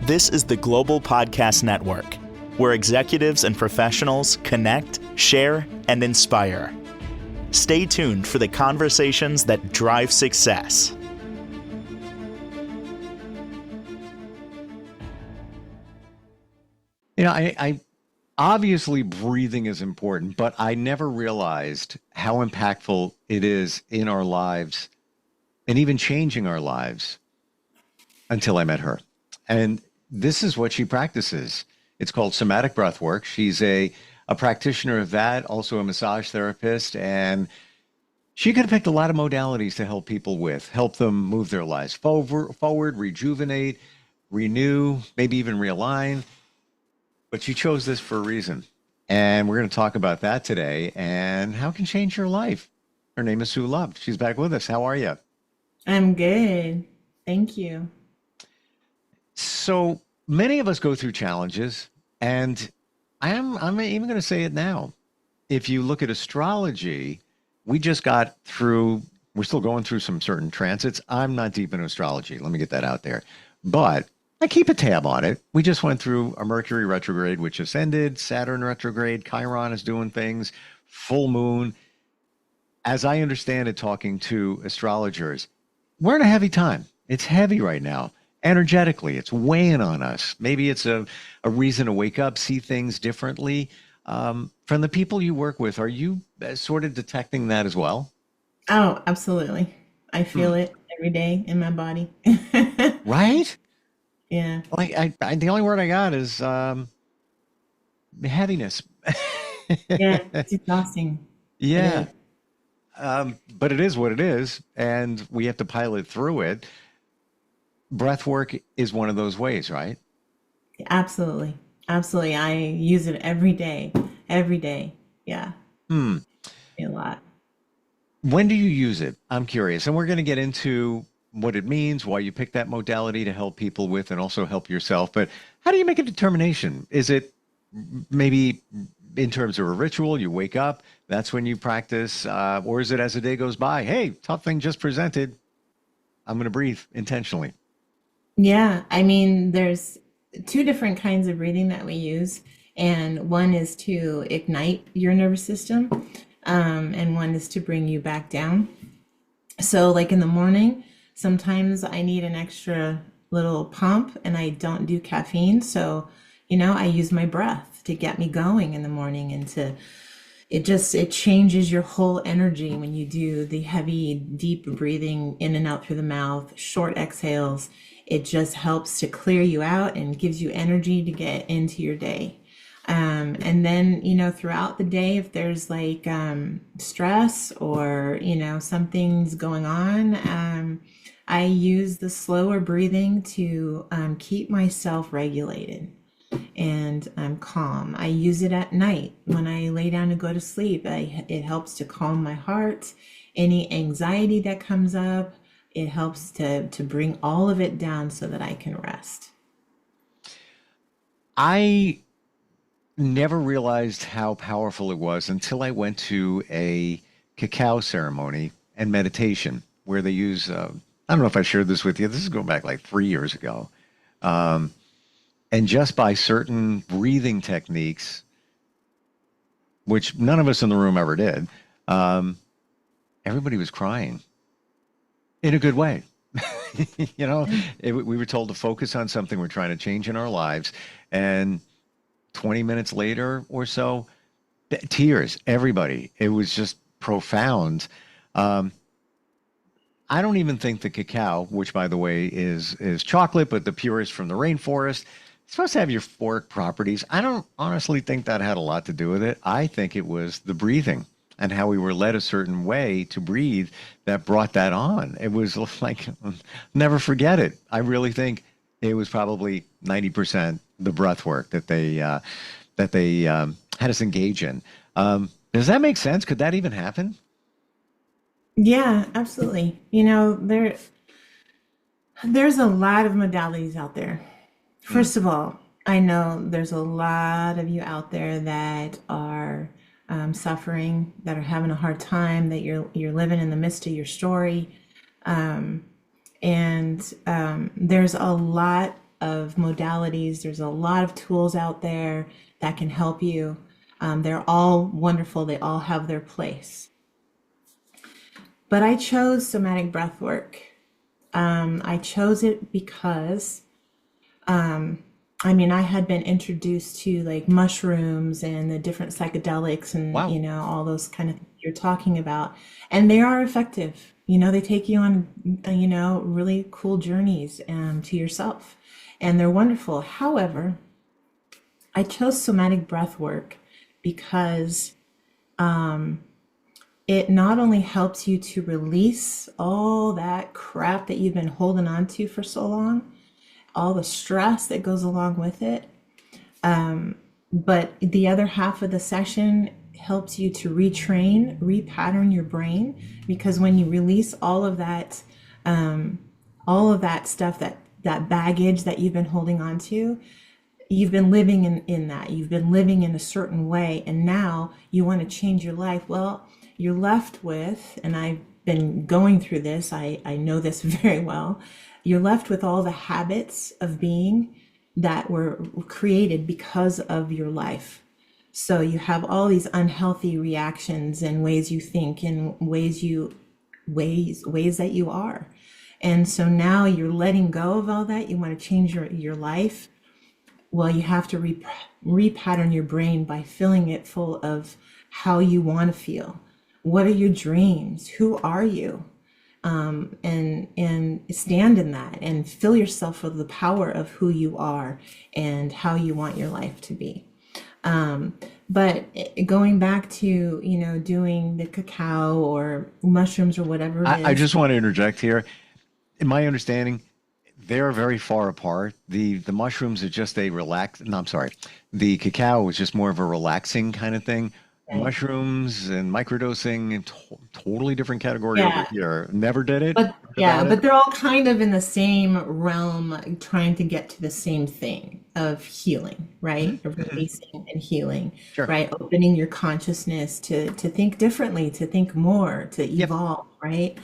This is the Global Podcast Network, where executives and professionals connect, share, and inspire. Stay tuned for the conversations that drive success. You know, I obviously breathing is important, but I never realized how impactful it is in our lives and even changing our lives until I met her. And this is what she practices. It's called Somatic Breathwork. She's a practitioner of that, also a massage therapist, and she could have picked a lot of modalities to help people with, help them move their lives forward, rejuvenate, renew, maybe even realign. But she chose this for a reason. And we're going to talk about that today and how it can change your life. Her name is Sue Love. She's back with us. How are you? I'm good. Thank you. So many of us go through challenges, and I'm even going to say it now. If you look at astrology, we just got through, we're still going through some certain transits. I'm not deep in astrology. Let me get that out there. But I keep a tab on it. We just went through a Mercury retrograde, which just ended, Saturn retrograde, Chiron is doing things, full moon. As I understand it, talking to astrologers, we're in a heavy time. It's heavy right now. Energetically, it's weighing on us. Maybe it's a reason to wake up, see things differently. From the people you work with, are you sort of detecting that as well? Oh, absolutely. I feel it every day in my body. Right? Yeah. Like the only word I got is heaviness. Yeah. It's exhausting. It Yeah. is. But it is what it is, and we have to pilot through it. Breath work is one of those ways, right? Absolutely. Absolutely. I use it every day. Every day. Yeah. Hmm. A lot. When do you use it? I'm curious. And we're going to get into what it means, why you pick that modality to help people with and also help yourself. But how do you make a determination? Is it maybe in terms of a ritual, you wake up, that's when you practice, or is it as the day goes by? Hey, tough thing just presented. I'm going to breathe intentionally. Yeah. I mean, there's two different kinds of breathing that we use. And one is to ignite your nervous system, and one is to bring you back down. So, like in the morning, sometimes I need an extra little pump and I don't do caffeine. So, I use my breath to get me going in the morning and it changes your whole energy when you do the heavy, deep breathing in and out through the mouth, short exhales. It just helps to clear you out and gives you energy to get into your day. And then, throughout the day, if there's like stress or, something's going on, I use the slower breathing to keep myself regulated and I'm calm. I use it at night when I lay down to go to sleep. It helps to calm my heart. Any anxiety that comes up, it helps to bring all of it down so that I can rest. I never realized how powerful it was until I went to a cacao ceremony and meditation where they use, I don't know if I shared this with you. This is going back like 3 years ago. And just by certain breathing techniques, which none of us in the room ever did, everybody was crying in a good way. We were told to focus on something we're trying to change in our lives. And 20 minutes later or so, tears, everybody. It was just profound. I don't even think the cacao, which by the way is chocolate, but the purest from the rainforest, it's supposed to have euphoric properties. I don't honestly think that had a lot to do with it. I think it was the breathing and how we were led a certain way to breathe that brought that on. It was like, never forget it. I really think it was probably 90% the breath work that they had us engage in. Does that make sense? Could that even happen? Yeah, absolutely. There's a lot of modalities out there. Mm. First of all, I know there's a lot of you out there that are suffering, that are having a hard time, that you're living in the midst of your story, and there's a lot of modalities. There's a lot of tools out there that can help you. They're all wonderful. They all have their place. But I chose somatic breathwork. I chose it because, I had been introduced to like mushrooms and the different psychedelics and, Wow. all those kind of things you're talking about. And they are effective. They take you on, really cool journeys to yourself. And they're wonderful. However, I chose somatic breathwork because it not only helps you to release all that crap that you've been holding on to for so long, all the stress that goes along with it, but the other half of the session helps you to repattern your brain, because when you release all of that stuff, that baggage that you've been holding on to, you've been living in that. You've been living in a certain way, and now you want to change your life. Well, you're left with, and I've been going through this, I know this very well, you're left with all the habits of being that were created because of your life. So you have all these unhealthy reactions and ways you think and ways that you are. And so now you're letting go of all that. You want to change your life. Well, you have to repattern your brain by filling it full of how you want to feel. What are your dreams? Who are you? And stand in that and fill yourself with the power of who you are and how you want your life to be. But going back to, doing the cacao or mushrooms or whatever it is. I just want to interject here. In my understanding, they're very far apart. The mushrooms are just a no, I'm sorry. The cacao is just more of a relaxing kind of thing. Mushrooms and microdosing and totally different category over here. Never did it. But about it. they're all kind of in the same realm, trying to get to the same thing of healing, right? Of releasing and healing, Sure. right? Opening your consciousness to think differently, to think more, to evolve, right?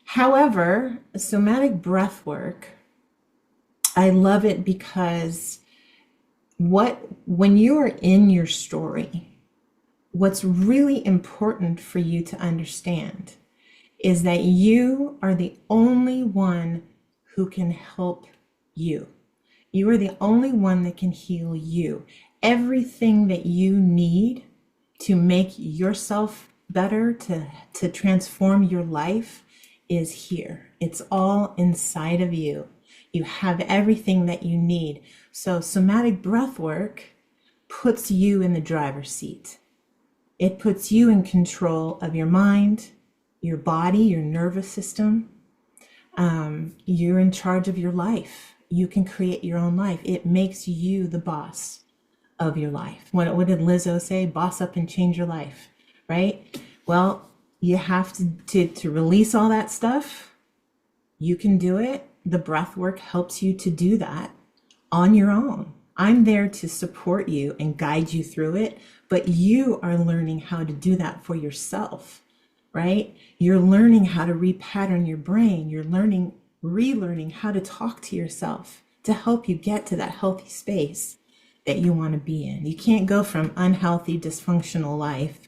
However, somatic breath work, I love it because when you are in your story, what's really important for you to understand is that you are the only one who can help you. You are the only one that can heal you. Everything that you need to make yourself better, to transform your life, is here. It's all inside of you. You have everything that you need. So somatic breath work puts you in the driver's seat. It puts you in control of your mind, your body, your nervous system. You're in charge of your life. You can create your own life. It makes you the boss of your life. What did Lizzo say? Boss up and change your life, right? Well, you have to release all that stuff. You can do it. The breath work helps you to do that on your own. I'm there to support you and guide you through it, but you are learning how to do that for yourself, right? You're learning how to repattern your brain. You're relearning how to talk to yourself to help you get to that healthy space that you want to be in. You can't go from unhealthy, dysfunctional life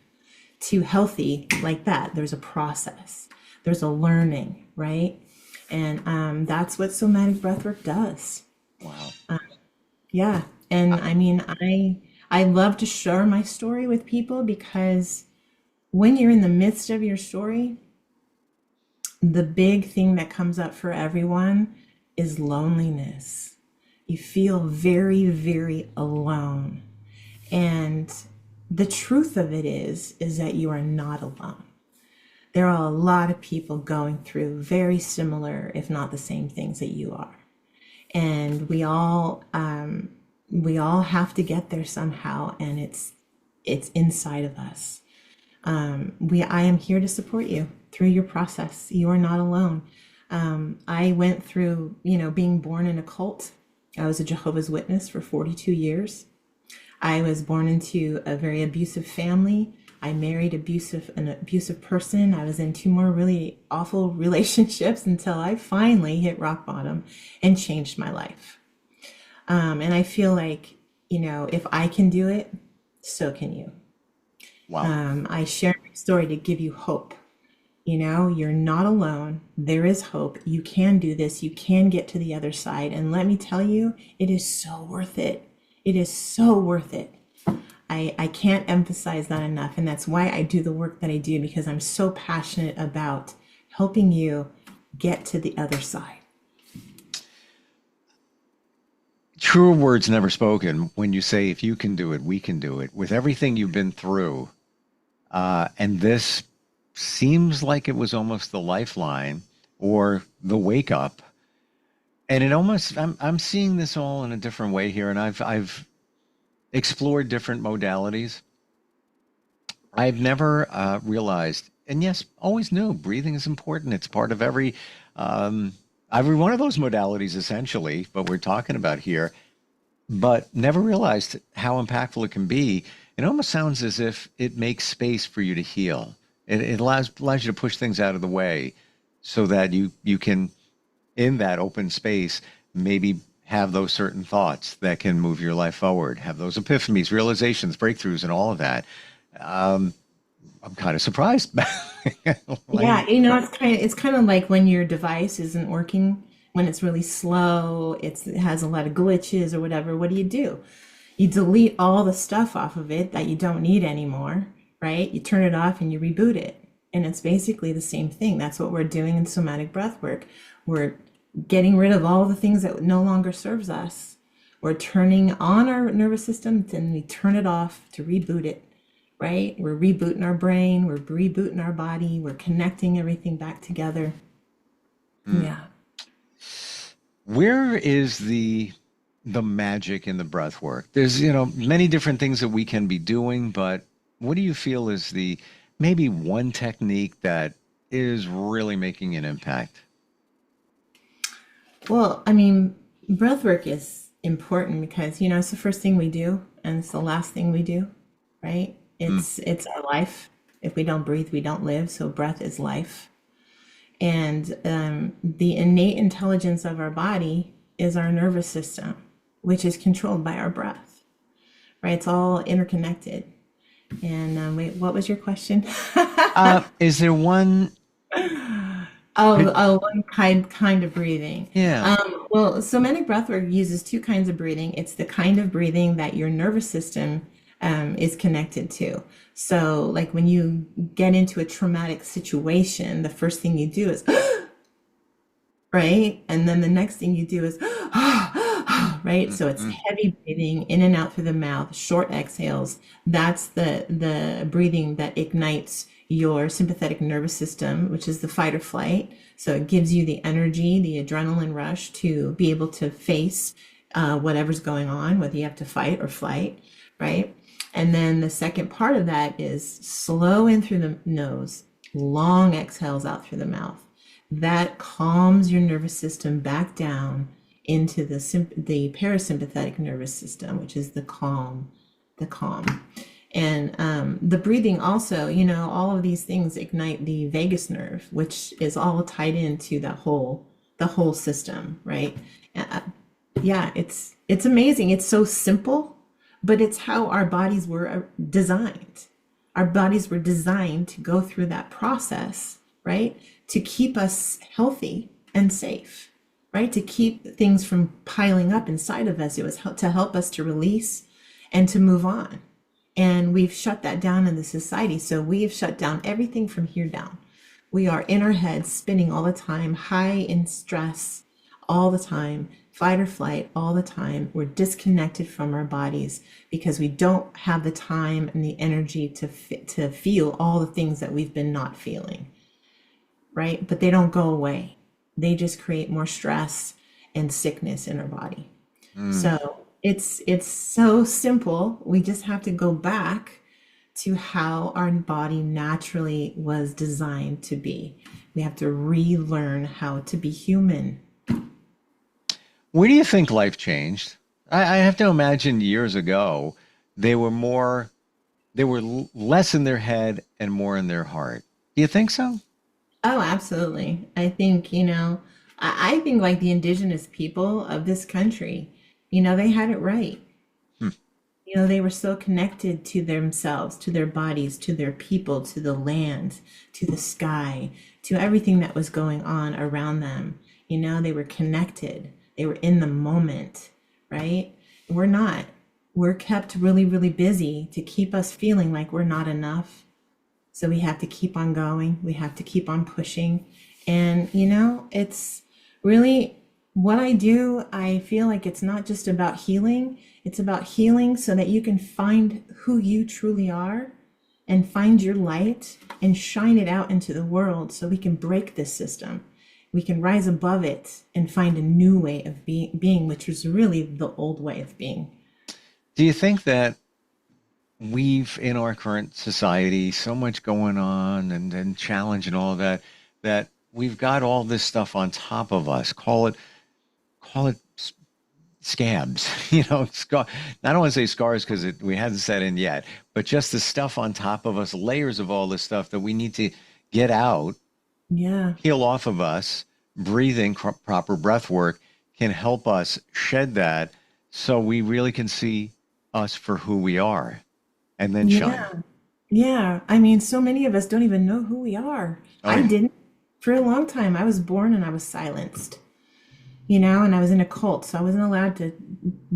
to healthy like that. There's a process. There's a learning, right? And that's what somatic breathwork does. Wow. Yeah. And I love to share my story with people, because when you're in the midst of your story, the big thing that comes up for everyone is loneliness. You feel very, very alone. And the truth of it is that you are not alone. There are a lot of people going through very similar, if not the same things that you are. And we all have to get there somehow, and it's inside of us. I am here to support you through your process. You are not alone. I went through, being born in a cult. I was a Jehovah's Witness for 42 years. I was born into a very abusive family I married an abusive person. I was in two more really awful relationships until I finally hit rock bottom and changed my life. And I feel like, if I can do it, so can you. Wow. I share my story to give you hope. You're not alone. There is hope. You can do this. You can get to the other side. And let me tell you, it is so worth it. It is so worth it. I can't emphasize that enough. And that's why I do the work that I do, because I'm so passionate about helping you get to the other side. Truer words never spoken when you say, if you can do it, we can do it. With everything you've been through, and this seems like it was almost the lifeline or the wake up. And it almost, I'm seeing this all in a different way here. And I've explored different modalities. I've never realized, and yes, always knew breathing is important. It's part of every one of those modalities, essentially, what we're talking about here, but never realized how impactful it can be. It almost sounds as if it makes space for you to heal. It allows you to push things out of the way so that you can, in that open space, maybe have those certain thoughts that can move your life forward, have those epiphanies, realizations, breakthroughs, and all of that. I'm kind of surprised. Yeah, it's kind of like when your device isn't working, when it's really slow, it has a lot of glitches or whatever. What do? You delete all the stuff off of it that you don't need anymore, right? You turn it off and you reboot it. And it's basically the same thing. That's what we're doing in somatic breath work. We're getting rid of all the things that no longer serves us. We're turning on our nervous system, then we turn it off to reboot it, right? We're rebooting our brain, we're rebooting our body, we're connecting everything back together. Yeah. Where is the magic in the breath work? There's, many different things that we can be doing, but what do you feel is the maybe one technique that is really making an impact? Well, I mean, breath work is important because, it's the first thing we do and it's the last thing we do, right? It's our life. If we don't breathe, we don't live. So breath is life. And the innate intelligence of our body is our nervous system, which is controlled by our breath, right? It's all interconnected. And wait, what was your question? Is there one? One kind of breathing. Yeah. Well, somatic breathwork uses two kinds of breathing. It's the kind of breathing that your nervous system is connected to. So, like when you get into a traumatic situation, the first thing you do is right, and then the next thing you do is right. So it's heavy breathing in and out through the mouth, short exhales. That's the breathing that ignites your sympathetic nervous system, which is the fight or flight. So it gives you the energy, the adrenaline rush to be able to face whatever's going on, whether you have to fight or flight, right? And then the second part of that is slow in through the nose, long exhales out through the mouth. That calms your nervous system back down into the parasympathetic nervous system, which is the calm. And the breathing also, all of these things ignite the vagus nerve, which is all tied into the whole system, right? Yeah, it's amazing. It's so simple, but it's how our bodies were designed. Our bodies were designed to go through that process, right? To keep us healthy and safe, right? To keep things from piling up inside of us. It was to help us to release and to move on. And we've shut that down in the society. So we have shut down everything from here down. We are in our heads spinning all the time, high in stress all the time, fight or flight all the time. We're disconnected from our bodies because we don't have the time and the energy to feel all the things that we've been not feeling, right? But they don't go away. They just create more stress and sickness in our body. So it's so simple. We just have to go back to how our body naturally was designed to be. We have to relearn how to be human. Where do you think life changed? I have to imagine years ago, they they were less in their head and more in their heart. Do you think so? Oh, absolutely. I think, I think like the indigenous people of this country, they had it right. Hmm. They were so connected to themselves, to their bodies, to their people, to the land, to the sky, to everything that was going on around them. They were connected. They were in the moment, right? We're not. We're kept really, really busy to keep us feeling like we're not enough. So we have to keep on going. We have to keep on pushing. And, it's really what I do. I feel like it's not just about healing. It's about healing so that you can find who you truly are and find your light and shine it out into the world so we can break this system. We can rise above it and find a new way of being, which is really the old way of being. Do you think that we've, in our current society, so much going on and challenge and all of that, that we've got all this stuff on top of us? Call it scabs, scar. I don't want to say scars because we hadn't set in yet, but just the stuff on top of us, layers of all this stuff that we need to get out, Yeah. heal off of us. Breathing, proper breath work can help us shed that so we really can see us for who we are and then shine. Yeah. Yeah. I mean, so many of us don't even know who we are. Oh I yeah. didn't. For a long time, I was born and I was silenced, and I was in a cult, so I wasn't allowed to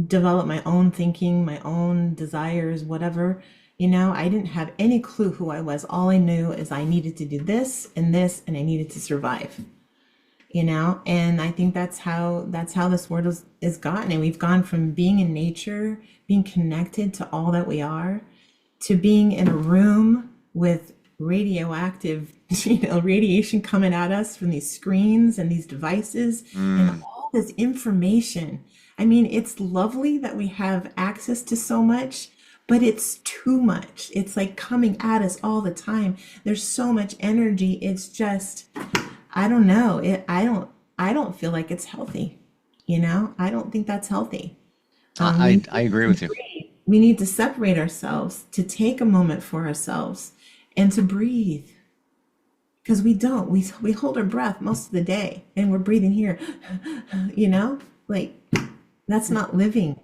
develop my own thinking, my own desires, whatever. I didn't have any clue who I was. All I knew is I needed to do this, and I needed to survive. And I think that's how this world is gotten. And we've gone from being in nature, being connected to all that we are, to being in a room with radioactive, radiation coming at us from these screens and these devices and all this information. I mean, it's lovely that we have access to so much, but it's too much. It's like coming at us all the time. There's so much energy. It's just, I don't know. I don't feel like it's healthy. I don't think that's healthy. We I agree with you. we need to separate ourselves, to take a moment for ourselves and to breathe. Because we don't. We hold our breath most of the day and we're breathing here, like that's not living.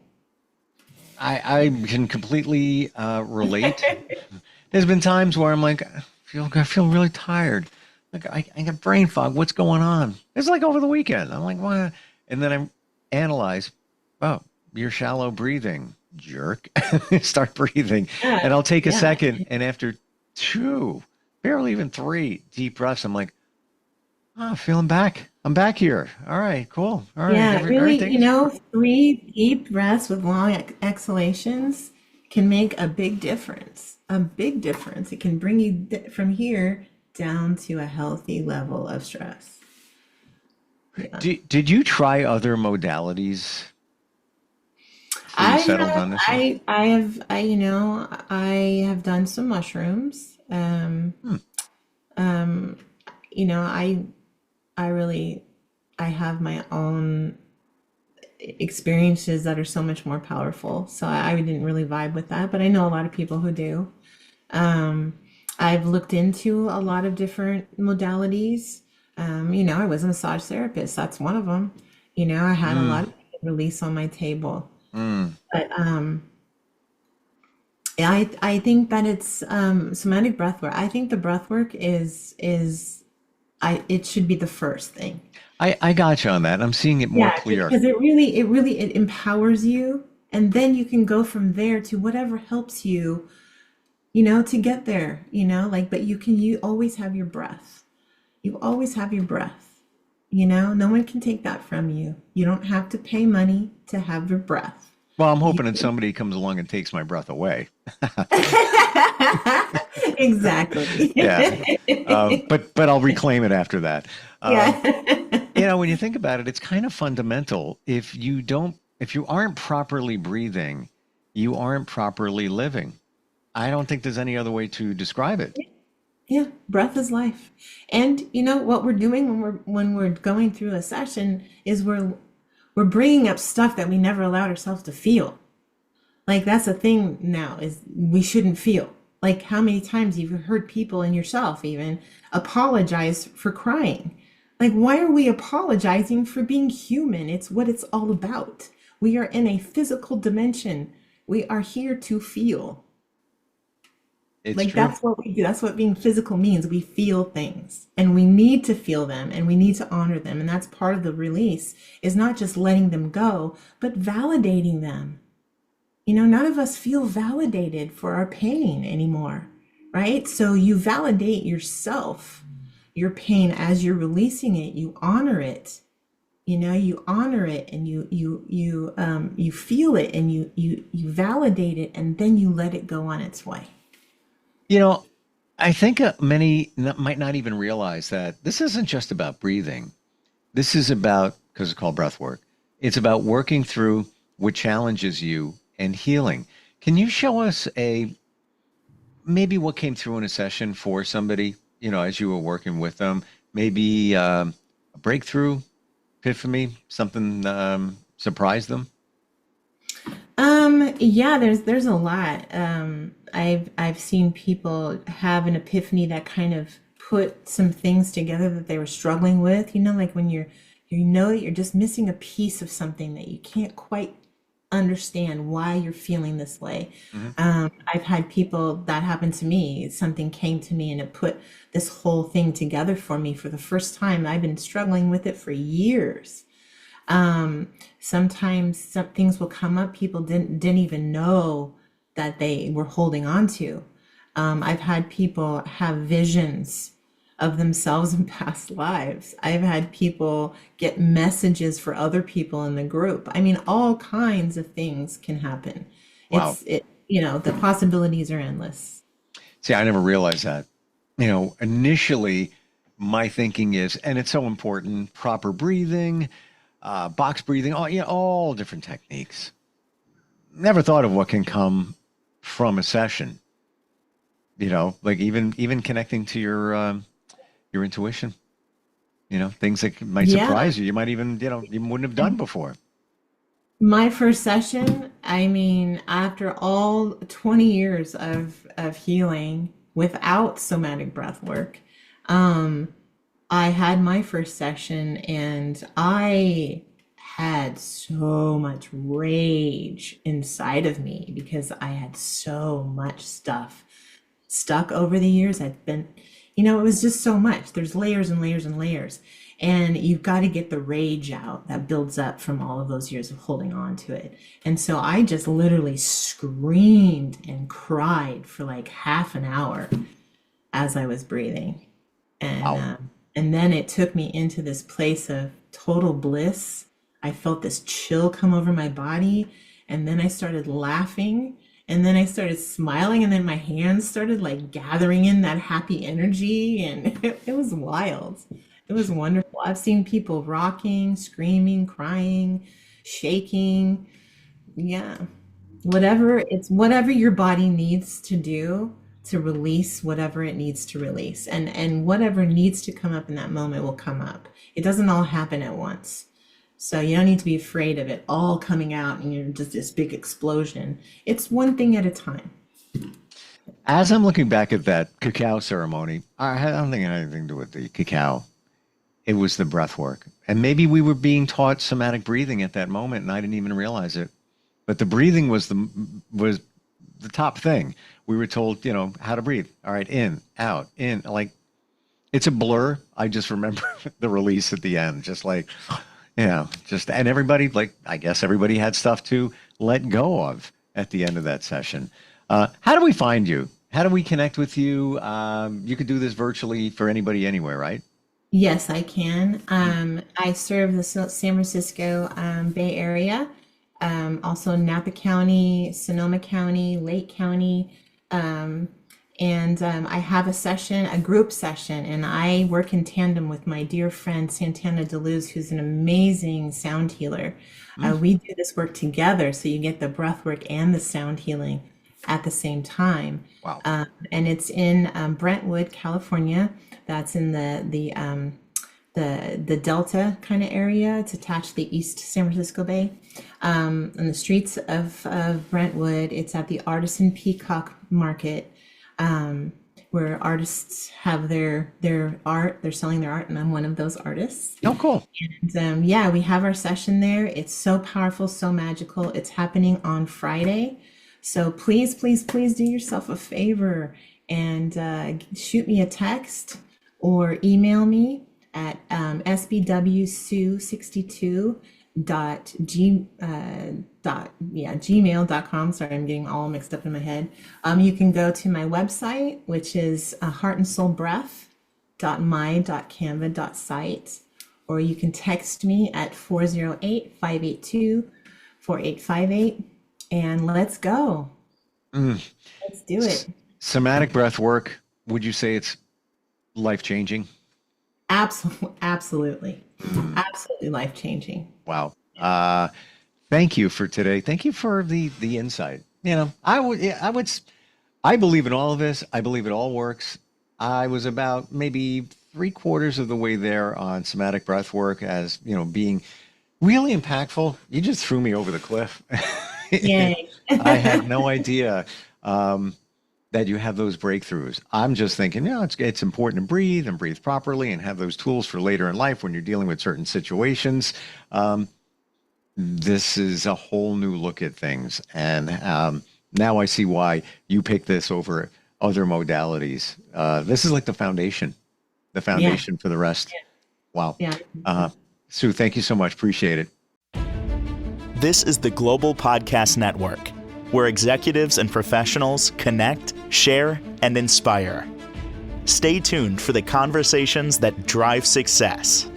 I can completely relate. There's been times where I'm like, I feel really tired. Like I got brain fog. What's going on? It's like over the weekend. I'm like, what? And then I analyze, oh, you're shallow breathing, jerk. Start breathing. Yeah, And I'll take a yeah, second. And after two, barely even three deep breaths, I'm like, oh, feeling back. I'm back here. All right, cool. All right. yeah. Really, Everything's 3 deep breaths with long exhalations can make a big difference. A big difference. It can bring you from here down to a healthy level of stress. Yeah. Did you try other modalities before you I settled have, on this one? I have done some mushrooms. Hmm. Um, you know, I, I really, I have my own experiences that are so much more powerful. So I didn't really vibe with that, but I know a lot of people who do. Um, I've looked into a lot of different modalities. I was a massage therapist. That's one of them. I had a Mm, lot of release on my table. mm. But I think that it's somatic breathwork. I think the breathwork is it should be the first thing. I got you on that. I'm seeing it more Yeah, clear. because it empowers you, and then you can go from there to whatever helps you, to get there, like, but you always have your breath. You always have your breath. No one can take that from you. You don't have to pay money to have your breath. Well, I'm You hoping that somebody comes along and takes my breath away. exactly. Yeah. But I'll reclaim it after that. Um, Yeah. when you think about it, it's kind of fundamental. If you aren't properly breathing, you aren't properly living. I don't think there's any other way to describe it. Yeah, breath is life. And what we're doing when we're going through a session is we're bringing up stuff that we never allowed ourselves to feel. Like that's the thing now is we shouldn't feel. Like how many times you've heard people and yourself even apologize for crying? Like, why are we apologizing for being human? It's what it's all about. We are in a physical dimension. We are here to feel. It's Like true. that's what we do. That's what being physical means. We feel things and we need to feel them and we need to honor them. And that's part of the release is not just letting them go, but validating them. None of us feel validated for our pain anymore, right? So you validate yourself, your pain as you're releasing it, you honor it. You honor it and you feel it and you validate it and then you let it go on its way. You know, I think many might not even realize that this isn't just about breathing. This is about, because it's called breath work, it's about working through what challenges you and healing. Can you show us maybe what came through in a session for somebody, as you were working with them? Maybe a breakthrough, epiphany, something surprised them? Yeah, there's a lot. I've seen people have an epiphany that kind of put some things together that they were struggling with. Like when you know that you're just missing a piece of something that you can't quite understand why you're feeling this way. Hmm. I've had people that happened to me. Something came to me and it put this whole thing together for me for the first time. I've been struggling with it for years. Sometimes some things will come up people didn't even know that they were holding on to. I've had people have visions of themselves in past lives. I've had people get messages for other people in the group. I mean, all kinds of things can happen. Wow. The possibilities are endless. See, I never realized that. Initially, my thinking is, and it's so important, proper breathing, box breathing, all different techniques. Never thought of what can come from a session. Like even connecting to your intuition. Things that might Yeah. surprise you. You might even you wouldn't have done before. My first session, I mean, after all 20 years of healing without somatic breath work, I had my first session and I had so much rage inside of me because I had so much stuff stuck over the years. It was just so much. There's layers and layers and layers. And you've got to get the rage out that builds up from all of those years of holding on to it. And so I just literally screamed and cried for like half an hour as I was breathing. And Wow. um, and then it took me into this place of total bliss. I felt this chill come over my body, and then I started laughing, and then I started smiling, and then my hands started like gathering in that happy energy, and it was wild. It was wonderful. I've seen people rocking, screaming, crying, shaking. Yeah, whatever your body needs to do to release whatever it needs to release, and whatever needs to come up in that moment will come up. It doesn't all happen at once, so you don't need to be afraid of it all coming out and you're just this big explosion. It's one thing at a time. As I'm looking back at that cacao ceremony, I don't think it had anything to do with the cacao. It was the breath work. And maybe we were being taught somatic breathing at that moment and I didn't even realize it. But the breathing was the top thing. We were told, how to breathe. All right, in, out, in. Like it's a blur. I just remember the release at the end, just like, and everybody, like, I guess everybody had stuff to let go of at the end of that session. How do we find you? How do we connect with you? You could do this virtually for anybody anywhere, right? Yes, I can. I serve the San Francisco Bay Area, also Napa County, Sonoma County, Lake County. Um, and I have a group session, and I work in tandem with my dear friend Santana Deluz, who's an amazing sound healer. Mm. We do this work together, so you get the breath work and the sound healing at the same time. Wow. And it's in Brentwood, California. That's in the Delta kind of area. It's attached to the East San Francisco Bay. In the streets of Brentwood, it's at the Artisan Peacock Market. where artists have their art. They're selling their art, and I'm one of those artists. Oh, cool. And yeah, we have our session there. It's so powerful, so magical. It's happening on Friday. So please, please, please do yourself a favor and shoot me a text or email me at sbwsu62.gmail.com. Sorry, I'm getting all mixed up in my head. You can go to my website, which is heartandsoulbreath.my.canva.site, or you can text me at 408-582-4858, and let's go. Let's do it. Somatic breath work, would you say it's life-changing? Absolutely, absolutely, absolutely life-changing. Wow. Thank you for today. Thank you for the insight. I believe in all of this. I believe it all works. I was about maybe 3/4 of the way there on somatic breath work as, being really impactful. You just threw me over the cliff. Yay. I had no idea that you have those breakthroughs. I'm just thinking, it's important to breathe and breathe properly and have those tools for later in life when you're dealing with certain situations. This is a whole new look at things. And now I see why you pick this over other modalities. This is like the foundation for the rest. Yeah. Wow. Yeah. Sue, thank you so much. Appreciate it. This is the Global Podcast Network, where executives and professionals connect, share, and inspire. Stay tuned for the conversations that drive success.